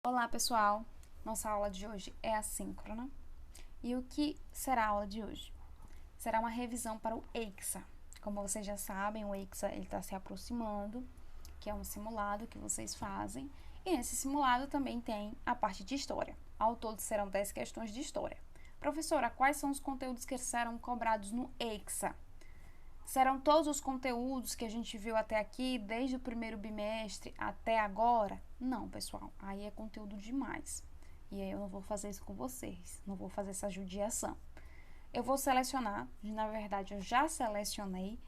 Olá, pessoal! Nossa aula de hoje é assíncrona. E o que será a aula de hoje? Será uma revisão para o EICSA. Como vocês já sabem, o EICSA está se aproximando, que é um simulado que vocês fazem. E nesse simulado também tem a parte de história. Ao todo serão 10 questões de história. Professora, quais são os conteúdos que serão cobrados no EICSA? Serão todos os conteúdos que a gente viu até aqui, desde o primeiro bimestre até agora? Não, pessoal, aí é conteúdo demais. E aí eu não vou fazer isso com vocês, não vou fazer essa judiação. Eu vou selecionar, na verdade eu já selecionei,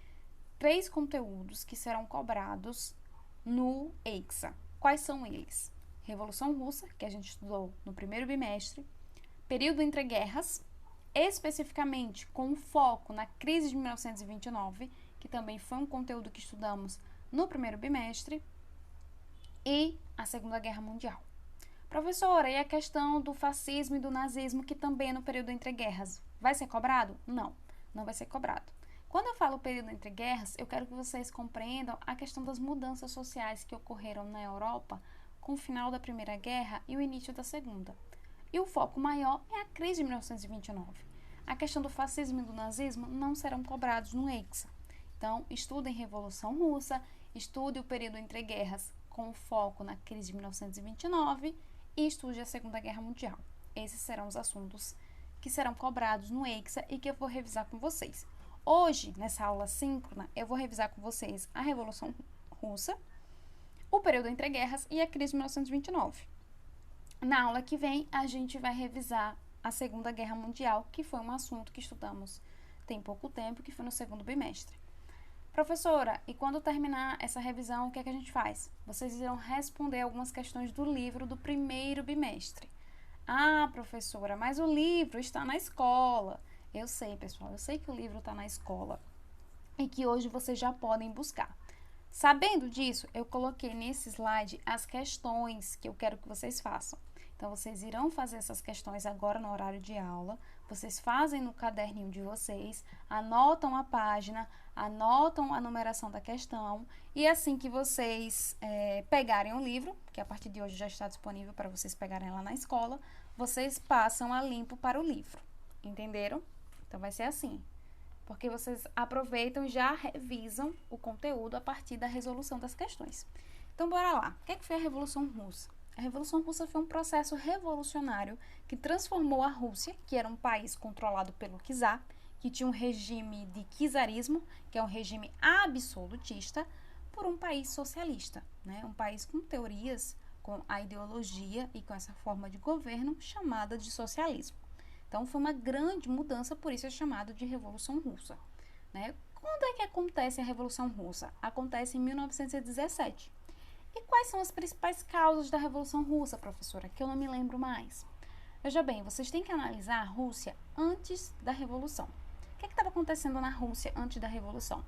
3 conteúdos que serão cobrados no EICSA. Quais são eles? Revolução Russa, que a gente estudou no primeiro bimestre, período entre guerras, especificamente com foco na crise de 1929, que também foi um conteúdo que estudamos no primeiro bimestre, e a Segunda Guerra Mundial. Professora, e a questão do fascismo e do nazismo, que também é no período entre guerras, vai ser cobrado? Não, não vai ser cobrado. Quando eu falo período entre guerras, eu quero que vocês compreendam a questão das mudanças sociais que ocorreram na Europa com o final da Primeira Guerra e o início da Segunda. E o foco maior é a crise de 1929. A questão do fascismo e do nazismo não serão cobrados no EICSA. Então, estudem Revolução Russa, estude o período entre guerras com foco na crise de 1929 e estude a Segunda Guerra Mundial. Esses serão os assuntos que serão cobrados no EICSA e que eu vou revisar com vocês. Hoje, nessa aula síncrona, eu vou revisar com vocês a Revolução Russa, o período entre guerras e a crise de 1929. Na aula que vem, a gente vai revisar a Segunda Guerra Mundial, que foi um assunto que estudamos tem pouco tempo, que foi no segundo bimestre. Professora, e quando terminar essa revisão, o que é que a gente faz? Vocês irão responder algumas questões do livro do primeiro bimestre. Ah, professora, mas o livro está na escola. Eu sei, pessoal, eu sei que o livro está na escola e que hoje vocês já podem buscar. Sabendo disso, eu coloquei nesse slide as questões que eu quero que vocês façam. Então, vocês irão fazer essas questões agora no horário de aula, vocês fazem no caderninho de vocês, anotam a página, anotam a numeração da questão, e assim que vocês pegarem o livro, que a partir de hoje já está disponível para vocês pegarem lá na escola, vocês passam a limpo para o livro, entenderam? Então, vai ser assim, porque vocês aproveitam e já revisam o conteúdo a partir da resolução das questões. Então, bora lá. O que foi a Revolução Russa? A Revolução Russa foi um processo revolucionário que transformou a Rússia, que era um país controlado pelo czar, que tinha um regime de czarismo, que é um regime absolutista, por um país socialista, né? Um país com teorias, com a ideologia e com essa forma de governo chamada de socialismo. Então, foi uma grande mudança, por isso é chamado de Revolução Russa, né? Quando é que acontece a Revolução Russa? Acontece em 1917. E quais são as principais causas da Revolução Russa, professora? Que eu não me lembro mais. Veja bem, vocês têm que analisar a Rússia antes da Revolução. O que estava acontecendo na Rússia antes da Revolução?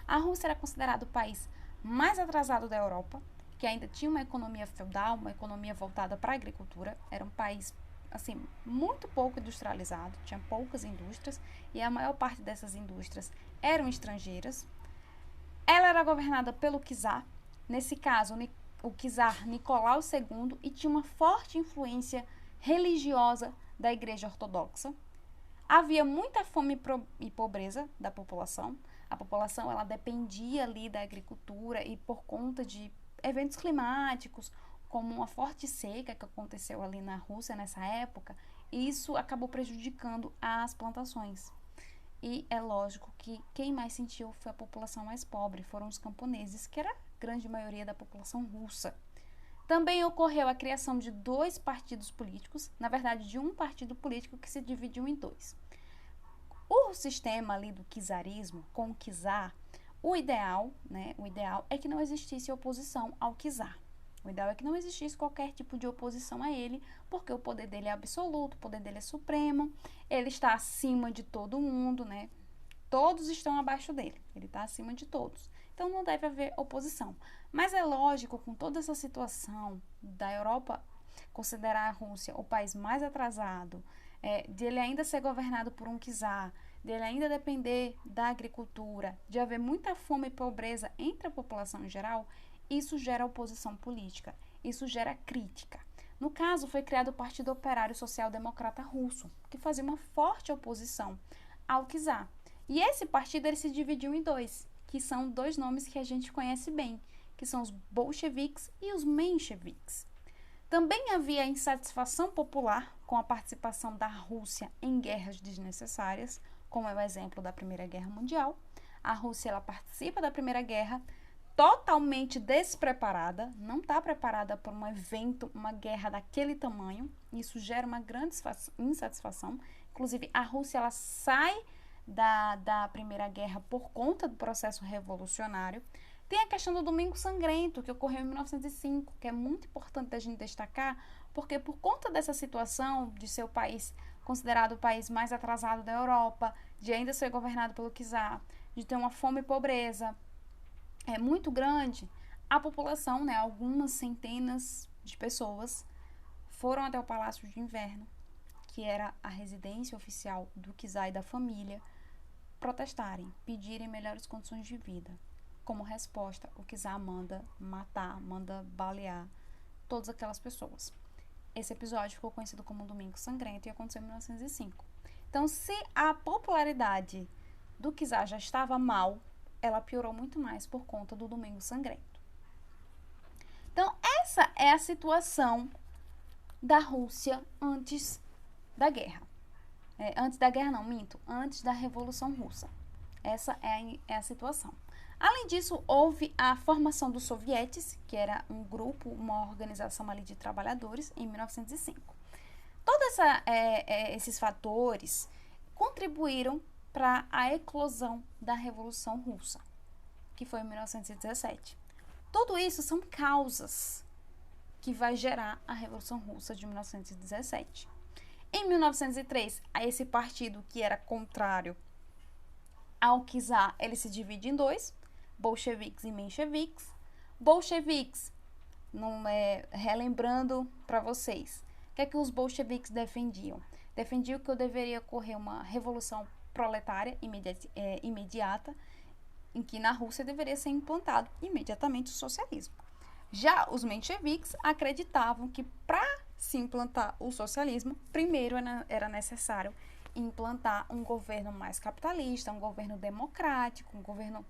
A Rússia era considerada o país mais atrasado da Europa, que ainda tinha uma economia feudal, uma economia voltada para a agricultura. Era um país, assim, muito pouco industrializado, tinha poucas indústrias, e a maior parte dessas indústrias eram estrangeiras. Ela era governada pelo czar, nesse caso, o czar Nicolau II, e tinha uma forte influência religiosa da Igreja Ortodoxa. Havia muita fome e pobreza da população. A população ela dependia ali da agricultura e por conta de eventos climáticos, como uma forte seca que aconteceu ali na Rússia nessa época, isso acabou prejudicando as plantações. E é lógico que quem mais sentiu foi a população mais pobre, foram os camponeses, que era a grande maioria da população russa. Também ocorreu a criação de 2 partidos políticos, na verdade de um partido político que se dividiu em 2. O sistema ali do czarismo, com o czar, o ideal é que não existisse oposição ao czar. O ideal é que não existisse qualquer tipo de oposição a ele, porque o poder dele é absoluto, o poder dele é supremo, ele está acima de todo mundo, né? Todos estão abaixo dele, ele está acima de todos. Então, não deve haver oposição. Mas é lógico, com toda essa situação da Europa considerar a Rússia o país mais atrasado, de ele ainda ser governado por um czar, dele ainda depender da agricultura, de haver muita fome e pobreza entre a população em geral, isso gera oposição política, isso gera crítica. No caso, foi criado o Partido Operário Social Democrata Russo, que fazia uma forte oposição ao czar. E esse partido ele se dividiu em dois, que são dois nomes que a gente conhece bem, que são os bolcheviques e os mencheviques. Também havia insatisfação popular com a participação da Rússia em guerras desnecessárias, como é o exemplo da Primeira Guerra Mundial. A Rússia ela participa da Primeira Guerra totalmente despreparada, não está preparada para um evento, uma guerra daquele tamanho. Isso gera uma grande insatisfação. Inclusive, a Rússia ela sai da Primeira Guerra por conta do processo revolucionário. Tem a questão do Domingo Sangrento, que ocorreu em 1905, que é muito importante a gente destacar, porque por conta dessa situação de ser o país considerado o país mais atrasado da Europa, de ainda ser governado pelo czar, de ter uma fome e pobreza muito grande, a população, né, algumas centenas de pessoas, foram até o Palácio de Inverno, que era a residência oficial do czar e da família, protestarem, pedirem melhores condições de vida. Como resposta, o czar manda matar, manda balear todas aquelas pessoas. Esse episódio ficou conhecido como Domingo Sangrento e aconteceu em 1905. Então, se a popularidade do czar já estava mal, ela piorou muito mais por conta do Domingo Sangrento. Então, essa é a situação da Rússia antes da guerra. Antes da guerra não, minto, antes da Revolução Russa. Essa é a situação. Além disso, houve a formação dos sovietes, que era um grupo, uma organização ali de trabalhadores, em 1905. Todos esses fatores contribuíram para a eclosão da Revolução Russa, que foi em 1917. Tudo isso são causas que vai gerar a Revolução Russa de 1917. Em 1903, esse partido que era contrário ao czar, ele se divide em dois, bolcheviques e mencheviques. Bolcheviques, relembrando para vocês, o que é que os bolcheviques defendiam? Defendiam que deveria ocorrer uma revolução proletária imediata, em que na Rússia deveria ser implantado imediatamente o socialismo. Já os mencheviques acreditavam que para se implantar o socialismo, primeiro era necessário implantar um governo mais capitalista, um governo democrático, um governo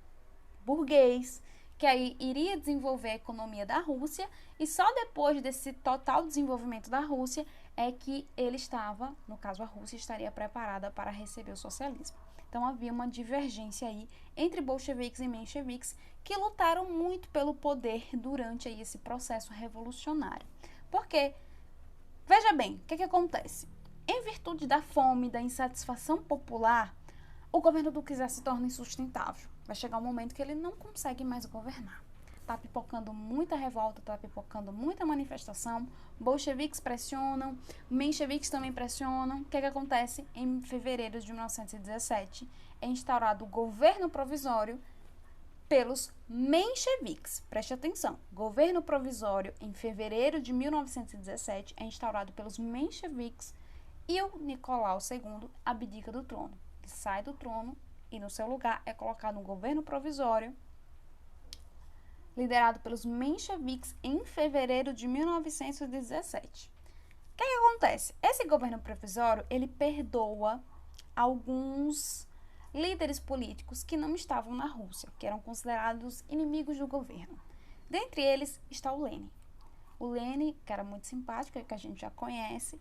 burguês, que aí iria desenvolver a economia da Rússia, e só depois desse total desenvolvimento da Rússia é que ele estava, no caso a Rússia, estaria preparada para receber o socialismo. Então havia uma divergência aí entre bolcheviques e mencheviques que lutaram muito pelo poder durante aí esse processo revolucionário. Porque, veja bem, o que acontece? Em virtude da fome, da insatisfação popular, o governo do czar se torna insustentável. Vai chegar um momento que ele não consegue mais governar. Está pipocando muita revolta, está pipocando muita manifestação, bolcheviques pressionam, mencheviques também pressionam. O que acontece? Em fevereiro de 1917, é instaurado o governo provisório pelos mencheviques. Preste atenção, governo provisório em fevereiro de 1917 é instaurado pelos mencheviques e o Nicolau II abdica do trono. Ele sai do trono e no seu lugar é colocado um governo provisório liderado pelos mencheviques em fevereiro de 1917. O que acontece? Esse governo provisório, ele perdoa alguns líderes políticos que não estavam na Rússia, que eram considerados inimigos do governo. Dentre eles está o Lenin. O Lenin, que era muito simpático, que a gente já conhece,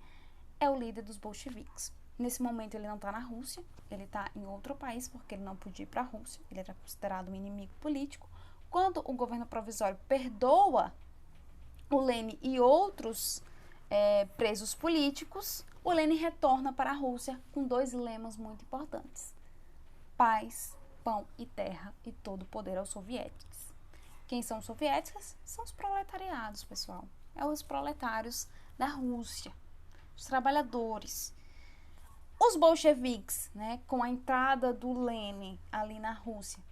é o líder dos bolcheviques. Nesse momento ele não está na Rússia, ele está em outro país, porque ele não podia ir para a Rússia, ele era considerado um inimigo político. Quando o governo provisório perdoa o Lenin e outros presos políticos, o Lenin retorna para a Rússia com dois lemas muito importantes: paz, pão e terra, e todo o poder aos soviéticos. Quem são os soviéticos? São os proletariados, pessoal. É os proletários da Rússia, os trabalhadores. Os bolcheviques, com a entrada do Lenin ali na Rússia,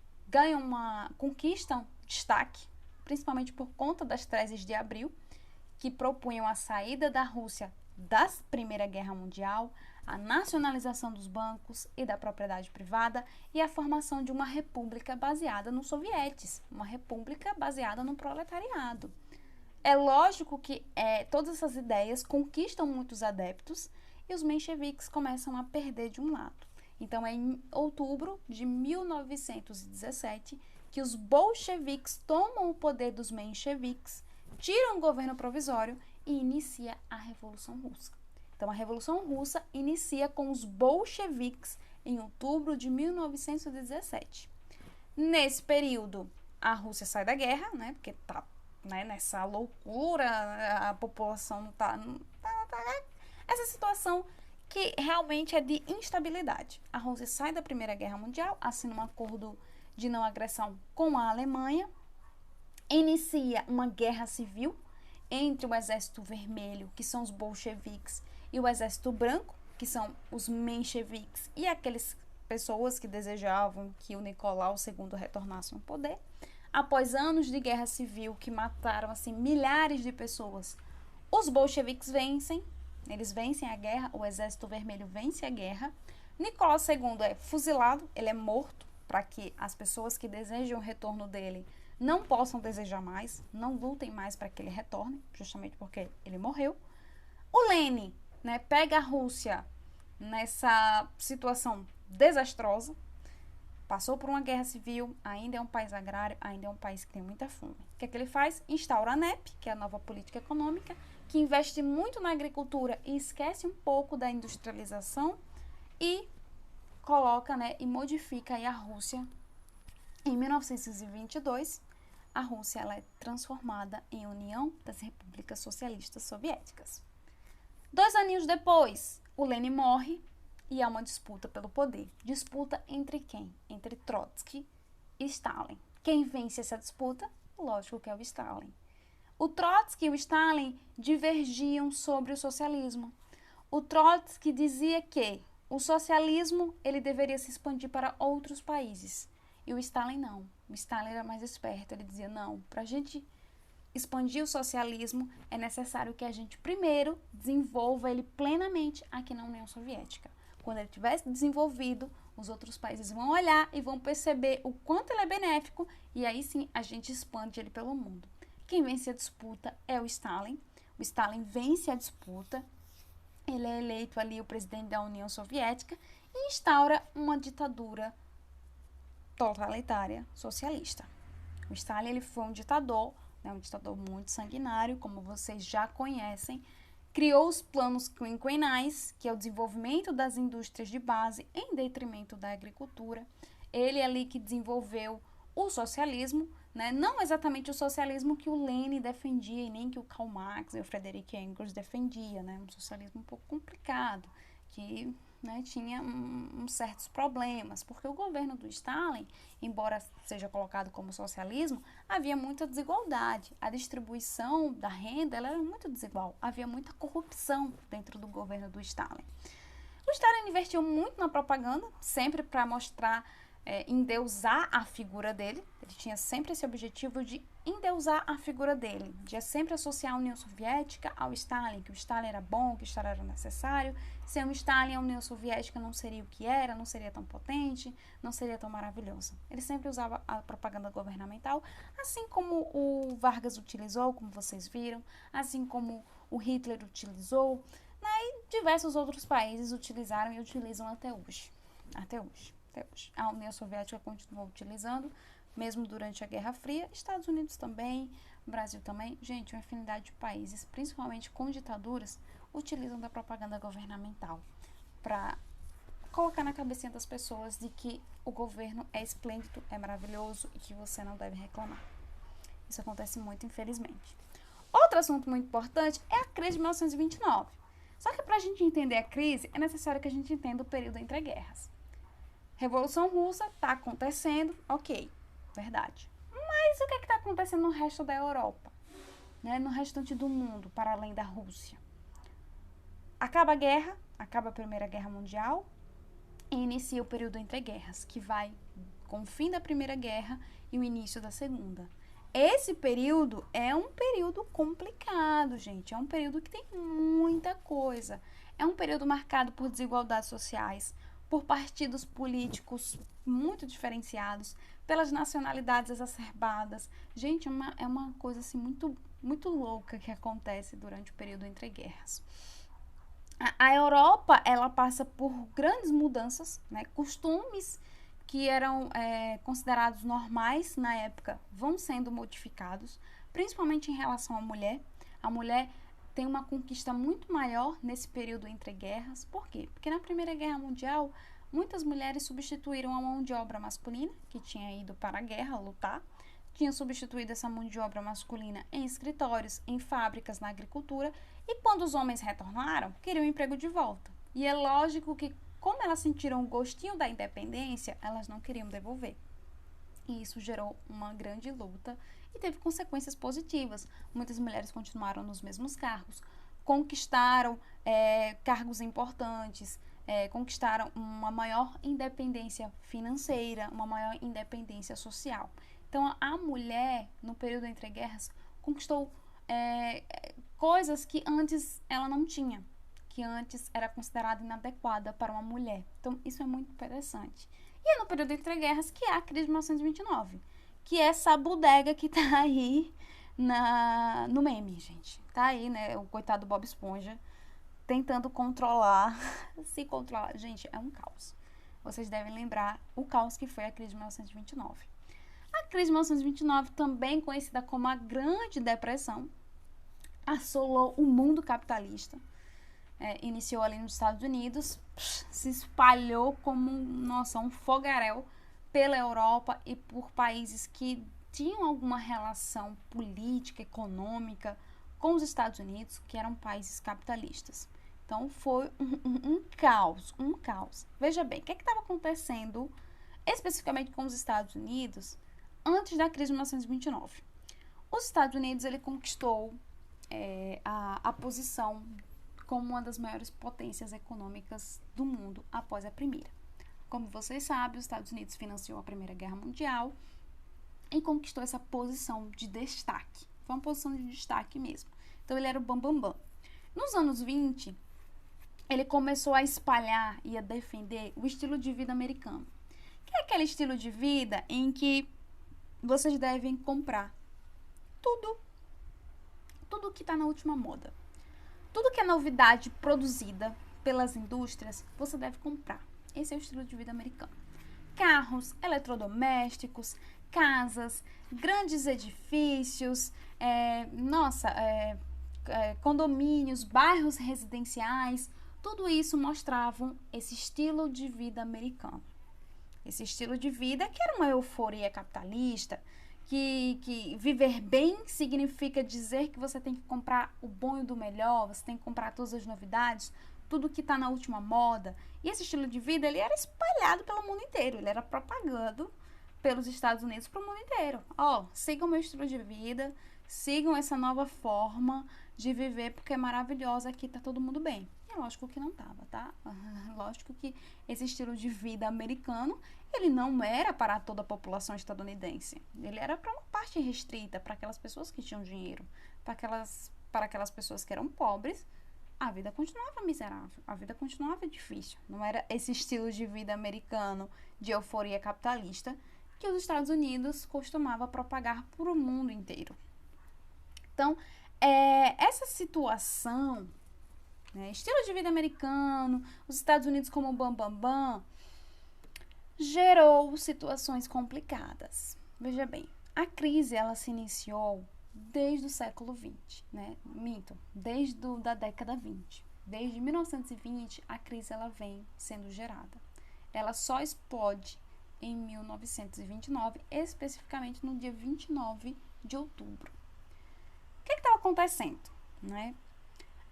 conquistam destaque, principalmente por conta das 13 de abril, que propunham a saída da Rússia da Primeira Guerra Mundial, a nacionalização dos bancos e da propriedade privada e a formação de uma república baseada nos sovietes, uma república baseada no proletariado. É lógico que todas essas ideias conquistam muitos adeptos e os mencheviques começam a perder de um lado. Então, é em outubro de 1917 que os bolcheviques tomam o poder dos mencheviques, tiram o governo provisório e inicia a Revolução Russa. Então, a Revolução Russa inicia com os bolcheviques em outubro de 1917. Nesse período, a Rússia sai da guerra, né, porque tá, né, nessa loucura, a população tá essa situação que realmente é de instabilidade. A Rússia sai da Primeira Guerra Mundial, assina um acordo de não agressão com a Alemanha, inicia uma guerra civil entre o Exército Vermelho, que são os bolcheviques, e o Exército Branco, que são os mencheviques e aquelas pessoas que desejavam que o Nicolau II retornasse ao poder. Após anos de guerra civil que mataram assim milhares de pessoas, os bolcheviques vencem, eles vencem a guerra, o Exército Vermelho vence a guerra. Nicolau II é fuzilado, ele é morto, para que as pessoas que desejam o retorno dele não possam desejar mais, não lutem mais para que ele retorne, justamente porque ele morreu. O Lenin, né, pega a Rússia nessa situação desastrosa, passou por uma guerra civil, ainda é um país agrário, ainda é um país que tem muita fome. O que é que ele faz? Instaura a NEP, que é a nova política econômica, que investe muito na agricultura e esquece um pouco da industrialização e coloca, né, e modifica aí a Rússia. Em 1922, a Rússia ela é transformada em União das Repúblicas Socialistas Soviéticas. 2 aninhos depois, o Lenin morre e há uma disputa pelo poder. Disputa entre quem? Entre Trotsky e Stalin. Quem vence essa disputa? Lógico que é o Stalin. O Trotsky e o Stalin divergiam sobre o socialismo. O Trotsky dizia que o socialismo ele deveria se expandir para outros países. E o Stalin não. O Stalin era mais esperto. Ele dizia, não, para a gente expandir o socialismo, é necessário que a gente primeiro desenvolva ele plenamente aqui na União Soviética. Quando ele tivesse desenvolvido, os outros países vão olhar e vão perceber o quanto ele é benéfico e aí sim a gente expande ele pelo mundo. Quem vence a disputa é o Stalin. O Stalin vence a disputa, ele é eleito ali o presidente da União Soviética e instaura uma ditadura totalitária socialista. O Stalin ele foi um ditador muito sanguinário, como vocês já conhecem, criou os planos quinquenais, que é o desenvolvimento das indústrias de base em detrimento da agricultura. Ele é ali que desenvolveu o socialismo, né? Não exatamente o socialismo que o Lenin defendia e nem que o Karl Marx e o Friedrich Engels defendiam, né? Um socialismo um pouco complicado, que tinha certos problemas, porque o governo do Stalin, embora seja colocado como socialismo, havia muita desigualdade. A distribuição da renda ela era muito desigual. Havia muita corrupção dentro do governo do Stalin. O Stalin investiu muito na propaganda, sempre para mostrar, endeusar a figura dele. Ele tinha sempre esse objetivo de endeusar a figura dele, de sempre associar a União Soviética ao Stalin, que o Stalin era bom, que o Stalin era necessário. Sem o Stalin, a União Soviética não seria o que era, não seria tão potente, não seria tão maravilhosa. Ele sempre usava a propaganda governamental, assim como o Vargas utilizou, como vocês viram, assim como o Hitler utilizou, né, e diversos outros países utilizaram e utilizam até hoje. Até hoje. A União Soviética continuou utilizando, mesmo durante a Guerra Fria, Estados Unidos também, Brasil também. Gente, uma infinidade de países, principalmente com ditaduras, utilizam da propaganda governamental para colocar na cabecinha das pessoas de que o governo é esplêndido, é maravilhoso e que você não deve reclamar. Isso acontece muito, infelizmente. Outro assunto muito importante é a crise de 1929. Só que para a gente entender a crise, é necessário que a gente entenda o período entre guerras. Revolução Russa está acontecendo, ok, verdade. Mas o que está acontecendo no resto da Europa? Né, no restante do mundo, para além da Rússia? Acaba a guerra, acaba a Primeira Guerra Mundial e inicia o período entre guerras, que vai com o fim da Primeira Guerra e o início da Segunda. Esse período é um período complicado, gente. É um período que tem muita coisa. É um período marcado por desigualdades sociais, por partidos políticos muito diferenciados, pelas nacionalidades exacerbadas. Gente, é uma coisa assim muito muito louca que acontece durante o período entre guerras. A Europa, ela passa por grandes mudanças, né? Costumes que eram considerados normais na época vão sendo modificados, principalmente em relação à mulher. A mulher tem uma conquista muito maior nesse período entre guerras. Por quê? Porque na Primeira Guerra Mundial, muitas mulheres substituíram a mão de obra masculina, que tinha ido para a guerra lutar, tinha substituído essa mão de obra masculina em escritórios, em fábricas, na agricultura, e quando os homens retornaram, queriam emprego de volta. E é lógico que, como elas sentiram o gostinho da independência, elas não queriam devolver. E isso gerou uma grande luta e teve consequências positivas. Muitas mulheres continuaram nos mesmos cargos, conquistaram cargos importantes, conquistaram uma maior independência financeira, uma maior independência social. Então, a mulher, no período entre guerras, conquistou coisas que antes ela não tinha, que antes era considerada inadequada para uma mulher. Então, isso é muito interessante. E é no período entre guerras que há a crise de 1929, que é essa bodega que tá aí no meme, gente. Tá aí, né, o coitado Bob Esponja tentando controlar, se controlar. Gente, é um caos. Vocês devem lembrar o caos que foi a crise de 1929. A crise de 1929, também conhecida como a Grande Depressão, assolou o mundo capitalista. Iniciou ali nos Estados Unidos, se espalhou como um fogaréu pela Europa e por países que tinham alguma relação política, econômica com os Estados Unidos, que eram países capitalistas. Então foi um caos, um caos. Veja bem, o que estava acontecendo especificamente com os Estados Unidos antes da crise de 1929? Os Estados Unidos ele conquistou a posição como uma das maiores potências econômicas do mundo após a Primeira. Como vocês sabem, os Estados Unidos financiou a Primeira Guerra Mundial e conquistou essa posição de destaque. Foi uma posição de destaque mesmo. Então, ele era o bambambam. Nos anos 20, ele começou a espalhar e a defender o estilo de vida americano, que é aquele estilo de vida em que vocês devem comprar tudo que está na última moda. Tudo que é novidade produzida pelas indústrias, você deve comprar. Esse é o estilo de vida americano. Carros, eletrodomésticos, casas, grandes edifícios, condomínios, bairros residenciais, tudo isso mostravam esse estilo de vida americano. Esse estilo de vida que era uma euforia capitalista, que viver bem significa dizer que você tem que comprar o bom e do melhor, você tem que comprar todas as novidades, tudo que está na última moda. E esse estilo de vida, ele era espalhado pelo mundo inteiro, ele era propagado pelos Estados Unidos para o mundo inteiro. Sigam o meu estilo de vida, sigam essa nova forma de viver, porque é maravilhosa, aqui tá todo mundo bem. É lógico que não tava, tá? Lógico que esse estilo de vida americano, ele não era para toda a população estadunidense. Ele era para uma parte restrita, para aquelas pessoas que tinham dinheiro, para aquelas pessoas que eram pobres. A vida continuava miserável, a vida continuava difícil. Não era esse estilo de vida americano de euforia capitalista que os Estados Unidos costumava propagar para o mundo inteiro. Então, essa situação, estilo de vida americano, os Estados Unidos como bambambam, gerou situações complicadas. Veja bem, a crise ela se iniciou desde o século XX, desde da década 20. Desde 1920, a crise ela vem sendo gerada. Ela só explode em 1929, especificamente no dia 29 de outubro. O que estava acontecendo?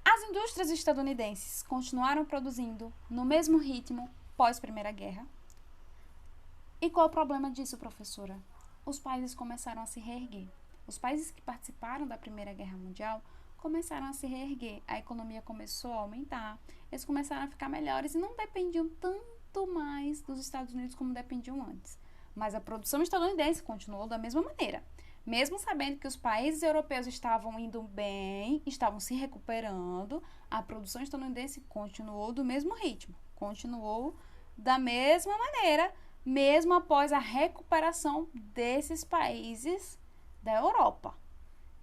As indústrias estadunidenses continuaram produzindo no mesmo ritmo pós-Primeira Guerra. E qual é o problema disso, professora? Os países começaram a se reerguer. Os países que participaram da Primeira Guerra Mundial começaram a se reerguer. A economia começou a aumentar, eles começaram a ficar melhores e não dependiam tanto mais dos Estados Unidos como dependiam antes. Mas a produção estadunidense continuou da mesma maneira. Mesmo sabendo que os países europeus estavam indo bem, estavam se recuperando, a produção estadunidense continuou do mesmo ritmo, continuou da mesma maneira, mesmo após a recuperação desses países da Europa.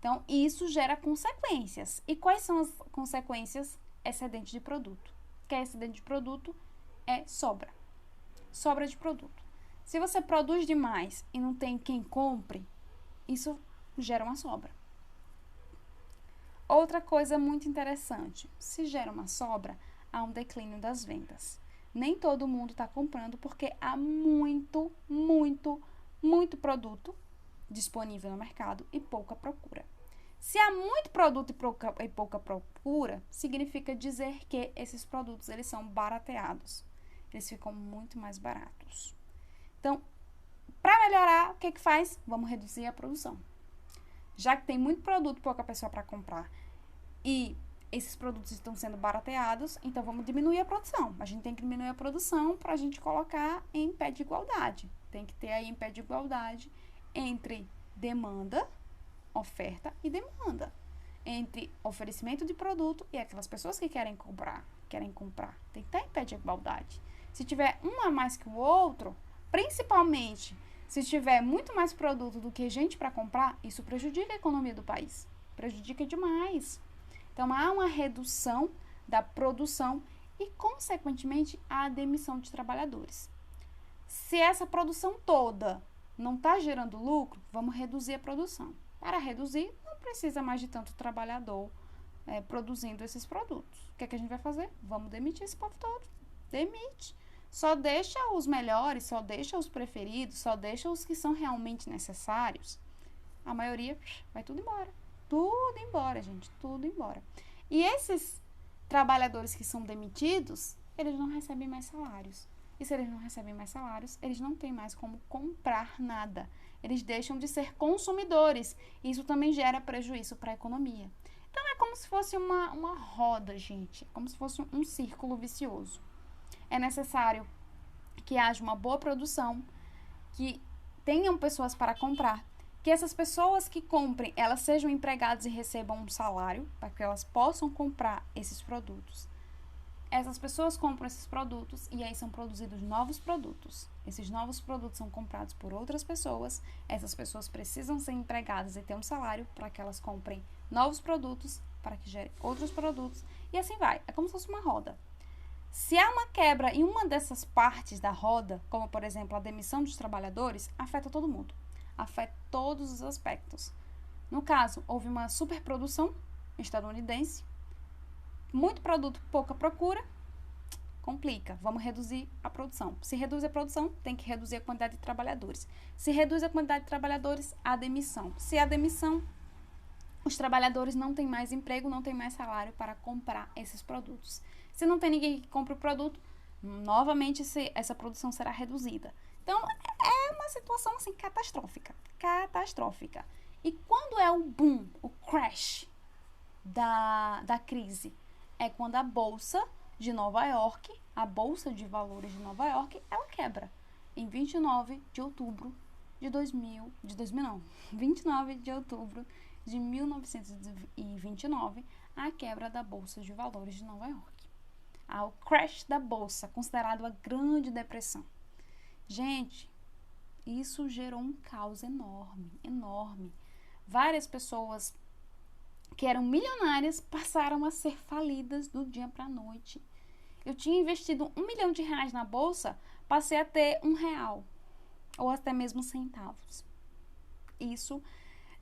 Então, isso gera consequências. E quais são as consequências? Excedente de produto. O que é excedente de produto? É sobra. Sobra de produto. Se você produz demais e não tem quem compre, isso gera uma sobra. Outra coisa muito interessante, se gera uma sobra, há um declínio das vendas. Nem todo mundo está comprando porque há muito produto disponível no mercado e pouca procura. Se há muito produto e pouca procura, significa dizer que esses produtos eles são barateados. Eles ficam muito mais baratos. Então, para melhorar, o que faz? Vamos reduzir a produção. Já que tem muito produto, pouca pessoa para comprar e esses produtos estão sendo barateados, então vamos diminuir a produção. A gente tem que diminuir a produção para a gente colocar em pé de igualdade. Tem que ter aí em pé de igualdade entre demanda, oferta e demanda. Entre oferecimento de produto e aquelas pessoas que querem comprar. Tem que estar em pé de igualdade. Se tiver um a mais que o outro, principalmente se tiver muito mais produto do que gente para comprar, isso prejudica a economia do país. Prejudica demais. Então, há uma redução da produção e, consequentemente, a demissão de trabalhadores. Se essa produção toda não está gerando lucro, vamos reduzir a produção. Para reduzir, não precisa mais de tanto trabalhador produzindo esses produtos. O que a gente vai fazer? Vamos demitir esse povo todo. Demite. Só deixa os melhores, só deixa os preferidos, só deixa os que são realmente necessários. A maioria vai tudo embora. Tudo embora, gente. Tudo embora. E esses trabalhadores que são demitidos, eles não recebem mais salários. E se eles não recebem mais salários, eles não têm mais como comprar nada. Eles deixam de ser consumidores. E isso também gera prejuízo para a economia. Então, é como se fosse uma roda, gente. É como se fosse um círculo vicioso. É necessário que haja uma boa produção, que tenham pessoas para comprar, que essas pessoas que comprem, elas sejam empregadas e recebam um salário, para que elas possam comprar esses produtos. Essas pessoas compram esses produtos e aí são produzidos novos produtos. Esses novos produtos são comprados por outras pessoas, essas pessoas precisam ser empregadas e ter um salário para que elas comprem novos produtos, para que gerem outros produtos, e assim vai. É como se fosse uma roda. Se há uma quebra em uma dessas partes da roda, como por exemplo a demissão dos trabalhadores, afeta todo mundo. Afeta todos os aspectos. No caso, houve uma superprodução estadunidense, muito produto, pouca procura, complica. Vamos reduzir a produção. Se reduz a produção, tem que reduzir a quantidade de trabalhadores. Se reduz a quantidade de trabalhadores, a demissão. Se há demissão, os trabalhadores não têm mais emprego, não têm mais salário para comprar esses produtos. Se não tem ninguém que compre o produto, novamente essa produção será reduzida. Então, é uma situação assim catastrófica. Catastrófica. E quando é o boom, o crash da crise? É quando a Bolsa de Nova York, a Bolsa de Valores de Nova York, ela quebra. Em 29 de outubro de 29 de outubro de 1929, a quebra da Bolsa de Valores de Nova York. O crash da Bolsa, considerado a Grande Depressão. Gente, isso gerou um caos enorme, enorme. Várias pessoas que eram milionárias passaram a ser falidas do dia para a noite. Eu tinha investido R$1 milhão na bolsa, passei a ter R$1, ou até mesmo centavos. Isso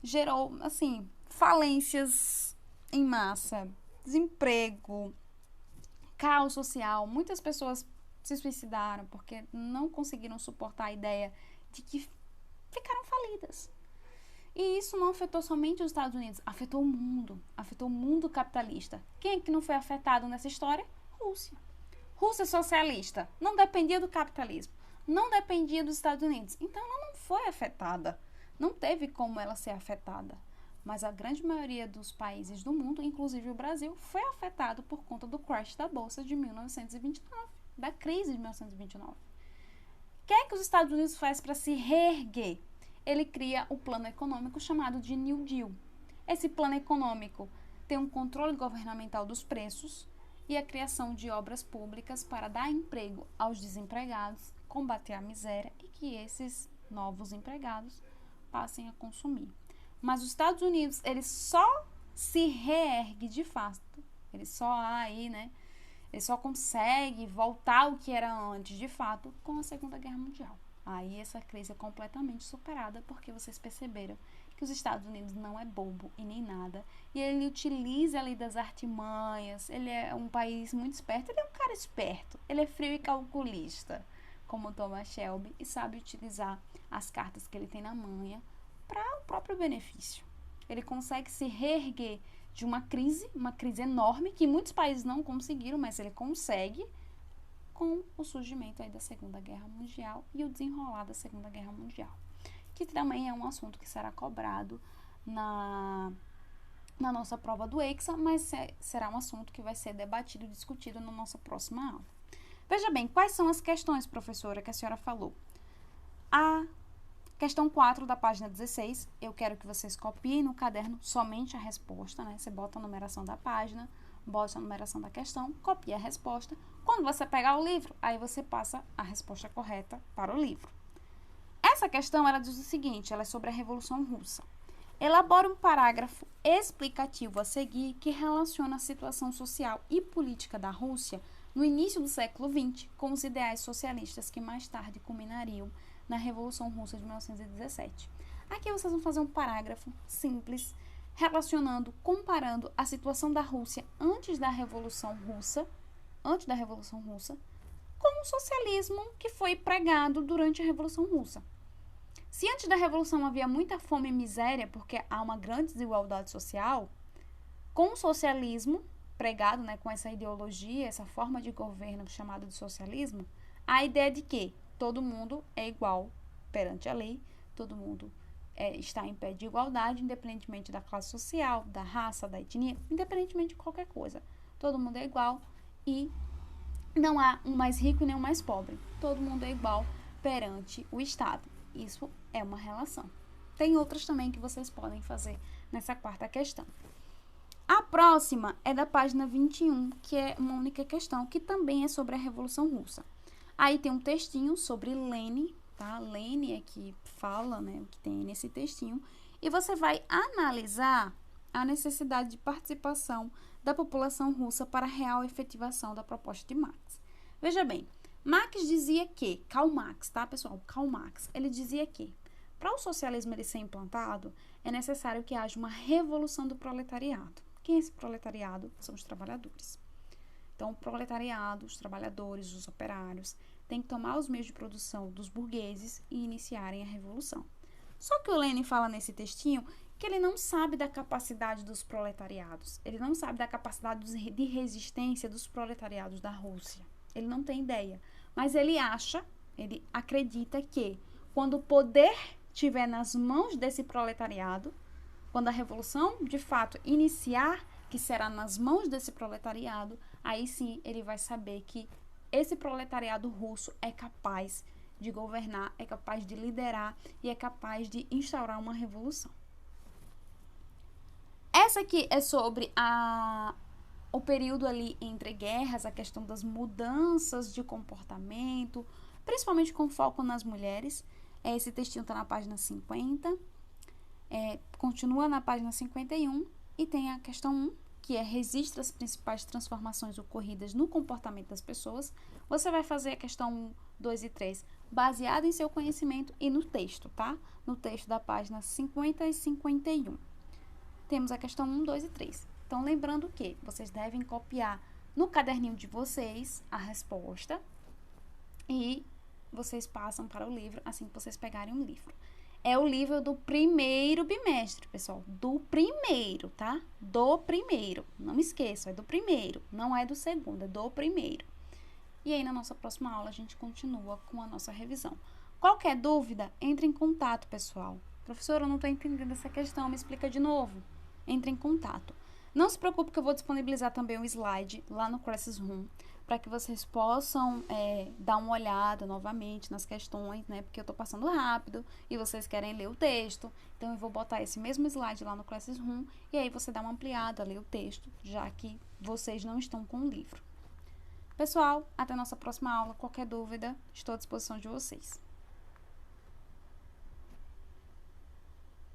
gerou, assim, falências em massa, desemprego, caos social. Muitas pessoas se suicidaram porque não conseguiram suportar a ideia de que ficaram falidas. E isso não afetou somente os Estados Unidos, afetou o mundo capitalista. Quem é que não foi afetado nessa história? Rússia. Rússia socialista, não dependia do capitalismo, não dependia dos Estados Unidos. Então ela não foi afetada, não teve como ela ser afetada. Mas a grande maioria dos países do mundo, inclusive o Brasil, foi afetado por conta do crash da Bolsa de 1929, da crise de 1929. O que é que os Estados Unidos faz para se reerguer? Ele cria o plano econômico chamado de New Deal. Esse plano econômico tem um controle governamental dos preços e a criação de obras públicas para dar emprego aos desempregados, combater a miséria e que esses novos empregados passem a consumir. Mas os Estados Unidos, ele só se reergue de fato. Ele só consegue voltar ao que era antes, de fato, com a Segunda Guerra Mundial. Aí essa crise é completamente superada, porque vocês perceberam que os Estados Unidos não é bobo e nem nada. E ele utiliza ali das artimanhas, ele é um país muito esperto, ele é um cara esperto, ele é frio e calculista, como Thomas Shelby, e sabe utilizar as cartas que ele tem na manga para o próprio benefício. Ele consegue se reerguer de uma crise enorme, que muitos países não conseguiram, mas ele consegue, com o surgimento aí da Segunda Guerra Mundial e o desenrolar da Segunda Guerra Mundial, que também é um assunto que será cobrado na nossa prova do Hexa, mas será um assunto que vai ser debatido e discutido na nossa próxima aula. Veja bem, quais são as questões, professora, que a senhora falou? A questão 4 da página 16, eu quero que vocês copiem no caderno somente a resposta, né? Você bota a numeração da página, bota a numeração da questão, copia a resposta. Quando você pegar o livro, aí você passa a resposta correta para o livro. Essa questão, ela diz o seguinte, ela é sobre a Revolução Russa. Elabora um parágrafo explicativo a seguir que relaciona a situação social e política da Rússia no início do século XX com os ideais socialistas que mais tarde culminariam na Revolução Russa de 1917. Aqui vocês vão fazer um parágrafo simples, comparando a situação da Rússia antes da Revolução Russa, com o socialismo que foi pregado durante a Revolução Russa. Se antes da Revolução havia muita fome e miséria, porque há uma grande desigualdade social, com o socialismo pregado, né, com essa ideologia, essa forma de governo chamada de socialismo, a ideia de que todo mundo é igual perante a lei, todo mundo está em pé de igualdade, independentemente da classe social, da raça, da etnia, independentemente de qualquer coisa. Todo mundo é igual e não há um mais rico e nem um mais pobre. Todo mundo é igual perante o Estado. Isso é uma relação. Tem outras também que vocês podem fazer nessa quarta questão. A próxima é da página 21, que é uma única questão, que também é sobre a Revolução Russa. Aí tem um textinho sobre Lenin, tá? Lenin é que fala, né, o que tem nesse textinho. E você vai analisar a necessidade de participação da população russa para a real efetivação da proposta de Marx. Veja bem, Marx dizia que, Karl Marx, tá, pessoal? Karl Marx, ele dizia que, para o socialismo ele ser implantado, é necessário que haja uma revolução do proletariado. Quem é esse proletariado? São os trabalhadores. Então, o proletariado, os trabalhadores, os operários, têm que tomar os meios de produção dos burgueses e iniciarem a revolução. Só que o Lenin fala nesse textinho que ele não sabe da capacidade dos proletariados, ele não sabe da capacidade de resistência dos proletariados da Rússia. Ele não tem ideia, mas ele acredita que quando o poder estiver nas mãos desse proletariado, quando a revolução de fato iniciar, que será nas mãos desse proletariado, aí sim ele vai saber que esse proletariado russo é capaz de governar, é capaz de liderar e é capaz de instaurar uma revolução. Essa aqui é sobre o período ali entre guerras, a questão das mudanças de comportamento, principalmente com foco nas mulheres. Esse textinho está na página 50, continua na página 51 e tem a questão 1, que registra as principais transformações ocorridas no comportamento das pessoas. Você vai fazer a questão 1, 2 e 3 baseado em seu conhecimento e no texto, tá? No texto da página 50 e 51. Temos a questão 1, 2 e 3. Então, lembrando que vocês devem copiar no caderninho de vocês a resposta e vocês passam para o livro assim que vocês pegarem o livro. É o livro do primeiro bimestre, pessoal. Do primeiro, tá? Do primeiro. Não esqueçam, é do primeiro. Não é do segundo, é do primeiro. E aí, na nossa próxima aula, a gente continua com a nossa revisão. Qualquer dúvida, entre em contato, pessoal. Professora, eu não estou entendendo essa questão, me explica de novo. Entre em contato. Não se preocupe que eu vou disponibilizar também um slide lá no Classroom, para que vocês possam dar uma olhada novamente nas questões, né? Porque eu tô passando rápido e vocês querem ler o texto. Então, eu vou botar esse mesmo slide lá no Classroom e aí você dá uma ampliada, lê o texto, já que vocês não estão com o livro. Pessoal, até a nossa próxima aula. Qualquer dúvida, estou à disposição de vocês.